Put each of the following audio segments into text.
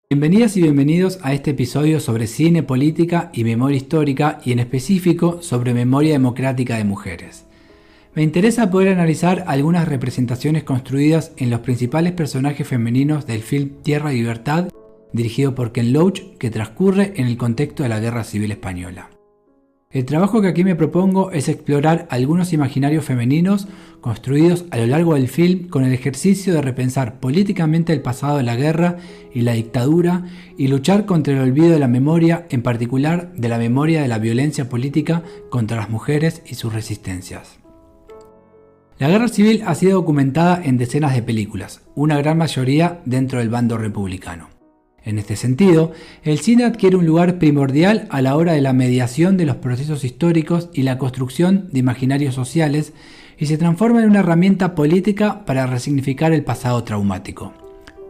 Bienvenidas y bienvenidos a este episodio sobre cine, política y memoria histórica, y en específico sobre memoria democrática de mujeres. Me interesa poder analizar algunas representaciones construidas en los principales personajes femeninos del film Tierra y Libertad, dirigido por Ken Loach, que transcurre en el contexto de la Guerra Civil Española. El trabajo que aquí me propongo es explorar algunos imaginarios femeninos construidos a lo largo del film con el ejercicio de repensar políticamente el pasado de la guerra y la dictadura y luchar contra el olvido de la memoria, en particular de la memoria de la violencia política contra las mujeres y sus resistencias. La guerra civil ha sido documentada en decenas de películas, una gran mayoría dentro del bando republicano. En este sentido, el cine adquiere un lugar primordial a la hora de la mediación de los procesos históricos y la construcción de imaginarios sociales, y se transforma en una herramienta política para resignificar el pasado traumático.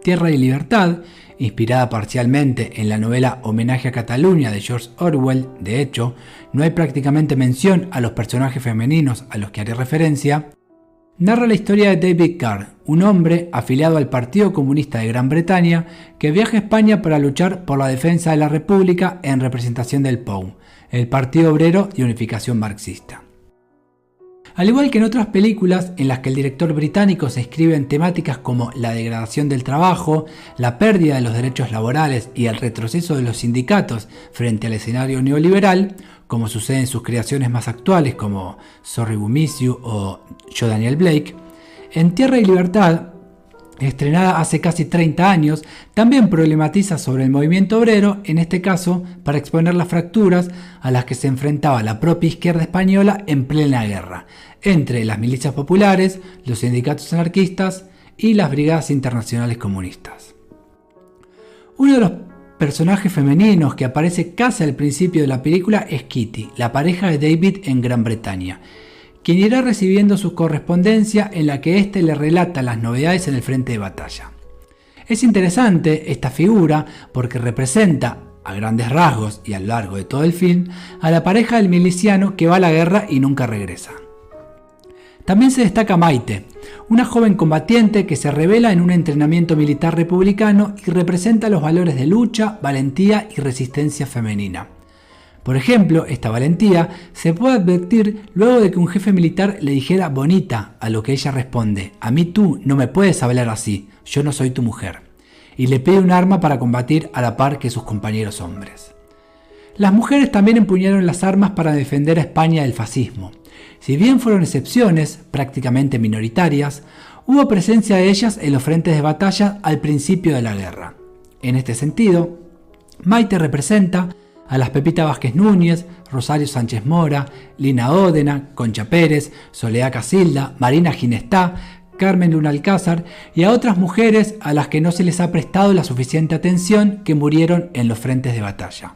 Tierra y Libertad, inspirada parcialmente en la novela Homenaje a Cataluña de George Orwell, de hecho, no hay prácticamente mención a los personajes femeninos a los que haré referencia, narra la historia de David Carr, un hombre afiliado al Partido Comunista de Gran Bretaña que viaja a España para luchar por la defensa de la República en representación del POUM, el Partido Obrero de Unificación Marxista. Al igual que en otras películas en las que el director británico se inscribe en temáticas como la degradación del trabajo, la pérdida de los derechos laborales y el retroceso de los sindicatos frente al escenario neoliberal, como sucede en sus creaciones más actuales como Sorry We Miss You o Yo Daniel Blake, en Tierra y Libertad, estrenada hace casi 30 años, también problematiza sobre el movimiento obrero, en este caso para exponer las fracturas a las que se enfrentaba la propia izquierda española en plena guerra, entre las milicias populares, los sindicatos anarquistas y las brigadas internacionales comunistas. Uno de los personajes femeninos que aparece casi al principio de la película es Kitty, la pareja de David en Gran Bretaña, quien irá recibiendo su correspondencia en la que éste le relata las novedades en el frente de batalla. Es interesante esta figura porque representa, a grandes rasgos y a lo largo de todo el film, a la pareja del miliciano que va a la guerra y nunca regresa. También se destaca Maite, una joven combatiente que se revela en un entrenamiento militar republicano y representa los valores de lucha, valentía y resistencia femenina. Por ejemplo, esta valentía se puede advertir luego de que un jefe militar le dijera bonita, a lo que ella responde: a mí tú no me puedes hablar así, yo no soy tu mujer, y le pide un arma para combatir a la par que sus compañeros hombres. Las mujeres también empuñaron las armas para defender a España del fascismo. Si bien fueron excepciones, prácticamente minoritarias, hubo presencia de ellas en los frentes de batalla al principio de la guerra. En este sentido, Maite representa a las Pepita Vázquez Núñez, Rosario Sánchez Mora, Lina Ódena, Concha Pérez, Soledad Casilda, Marina Ginestá, Carmen Luna Alcázar y a otras mujeres a las que no se les ha prestado la suficiente atención que murieron en los frentes de batalla.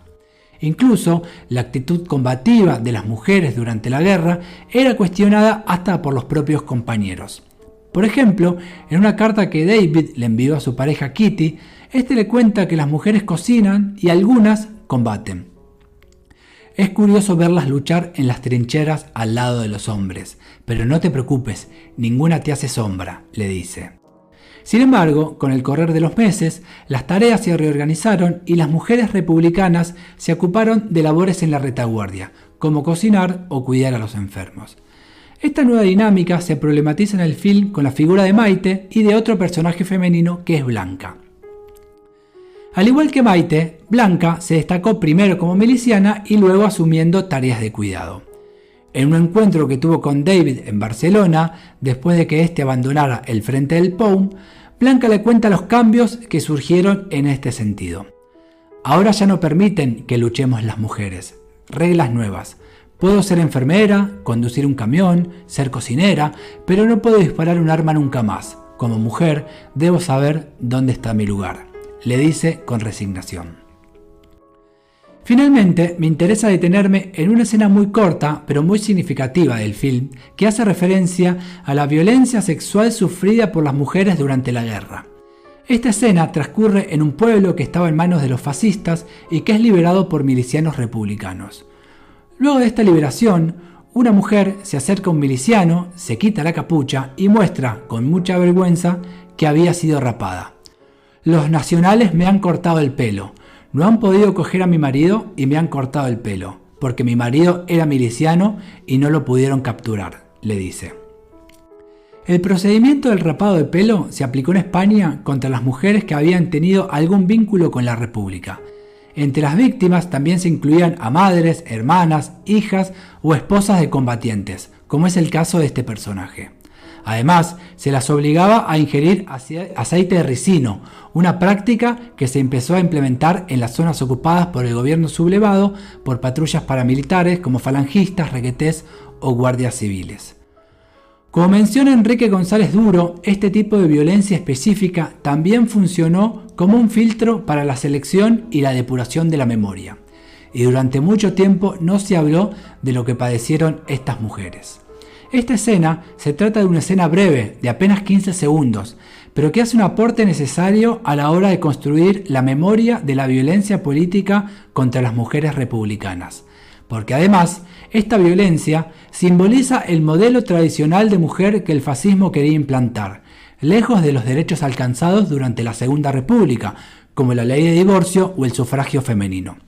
Incluso la actitud combativa de las mujeres durante la guerra era cuestionada hasta por los propios compañeros. Por ejemplo, en una carta que David le envió a su pareja Kitty, este le cuenta que las mujeres cocinan y algunas combaten. Es curioso verlas luchar en las trincheras al lado de los hombres, pero no te preocupes, ninguna te hace sombra, le dice. Sin embargo, con el correr de los meses, las tareas se reorganizaron y las mujeres republicanas se ocuparon de labores en la retaguardia, como cocinar o cuidar a los enfermos. Esta nueva dinámica se problematiza en el film con la figura de Maite y de otro personaje femenino que es Blanca. Al igual que Maite, Blanca se destacó primero como miliciana y luego asumiendo tareas de cuidado. En un encuentro que tuvo con David en Barcelona, después de que éste abandonara el frente del POUM, Blanca le cuenta los cambios que surgieron en este sentido. Ahora ya no permiten que luchemos las mujeres. Reglas nuevas. Puedo ser enfermera, conducir un camión, ser cocinera, pero no puedo disparar un arma nunca más. Como mujer, debo saber dónde está mi lugar, le dice con resignación. Finalmente, me interesa detenerme en una escena muy corta, pero muy significativa del film, que hace referencia a la violencia sexual sufrida por las mujeres durante la guerra. Esta escena transcurre en un pueblo que estaba en manos de los fascistas y que es liberado por milicianos republicanos. Luego de esta liberación, una mujer se acerca a un miliciano, se quita la capucha y muestra, con mucha vergüenza, que había sido rapada. Los nacionales me han cortado el pelo. No han podido coger a mi marido y me han cortado el pelo, porque mi marido era miliciano y no lo pudieron capturar, le dice. El procedimiento del rapado de pelo se aplicó en España contra las mujeres que habían tenido algún vínculo con la República. Entre las víctimas también se incluían a madres, hermanas, hijas o esposas de combatientes, como es el caso de este personaje. Además, se las obligaba a ingerir aceite de ricino, una práctica que se empezó a implementar en las zonas ocupadas por el gobierno sublevado por patrullas paramilitares como falangistas, requetés o guardias civiles. Como menciona Enrique González Duro, este tipo de violencia específica también funcionó como un filtro para la selección y la depuración de la memoria. Y durante mucho tiempo no se habló de lo que padecieron estas mujeres. Esta escena se trata de una escena breve, de apenas 15 segundos, pero que hace un aporte necesario a la hora de construir la memoria de la violencia política contra las mujeres republicanas. Porque además, esta violencia simboliza el modelo tradicional de mujer que el fascismo quería implantar, lejos de los derechos alcanzados durante la Segunda República, como la ley de divorcio o el sufragio femenino.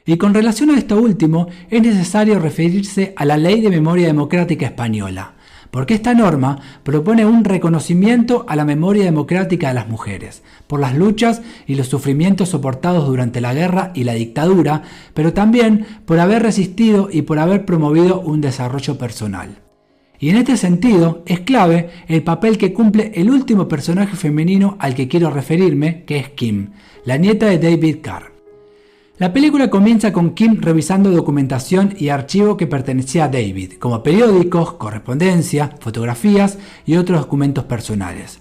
Y con relación a esto último, es necesario referirse a la Ley de Memoria Democrática Española, porque esta norma propone un reconocimiento a la memoria democrática de las mujeres, por las luchas y los sufrimientos soportados durante la guerra y la dictadura, pero también por haber resistido y por haber promovido un desarrollo personal. Y en este sentido, es clave el papel que cumple el último personaje femenino al que quiero referirme, que es Kim, la nieta de David Carr. La película comienza con Kim revisando documentación y archivo que pertenecía a David, como periódicos, correspondencia, fotografías y otros documentos personales.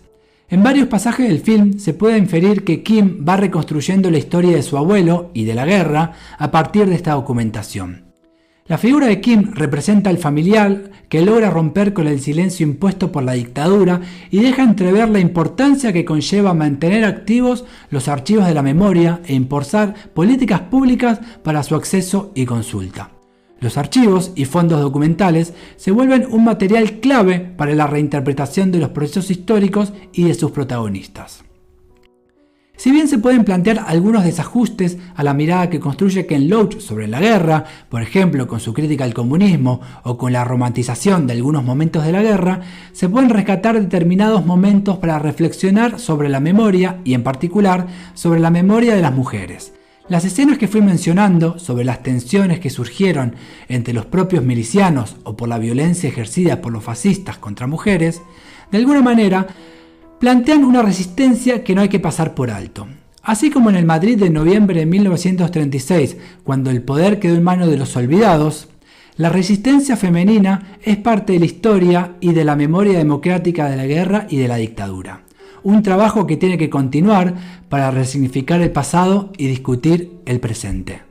En varios pasajes del film se puede inferir que Kim va reconstruyendo la historia de su abuelo y de la guerra a partir de esta documentación. La figura de Kim representa al familiar que logra romper con el silencio impuesto por la dictadura y deja entrever la importancia que conlleva mantener activos los archivos de la memoria e impulsar políticas públicas para su acceso y consulta. Los archivos y fondos documentales se vuelven un material clave para la reinterpretación de los procesos históricos y de sus protagonistas. Si bien se pueden plantear algunos desajustes a la mirada que construye Ken Loach sobre la guerra, por ejemplo con su crítica al comunismo o con la romantización de algunos momentos de la guerra, se pueden rescatar determinados momentos para reflexionar sobre la memoria y en particular sobre la memoria de las mujeres. Las escenas que fui mencionando sobre las tensiones que surgieron entre los propios milicianos o por la violencia ejercida por los fascistas contra mujeres, de alguna manera plantean una resistencia que no hay que pasar por alto. Así como en el Madrid de noviembre de 1936, cuando el poder quedó en manos de los olvidados, la resistencia femenina es parte de la historia y de la memoria democrática de la guerra y de la dictadura. Un trabajo que tiene que continuar para resignificar el pasado y discutir el presente.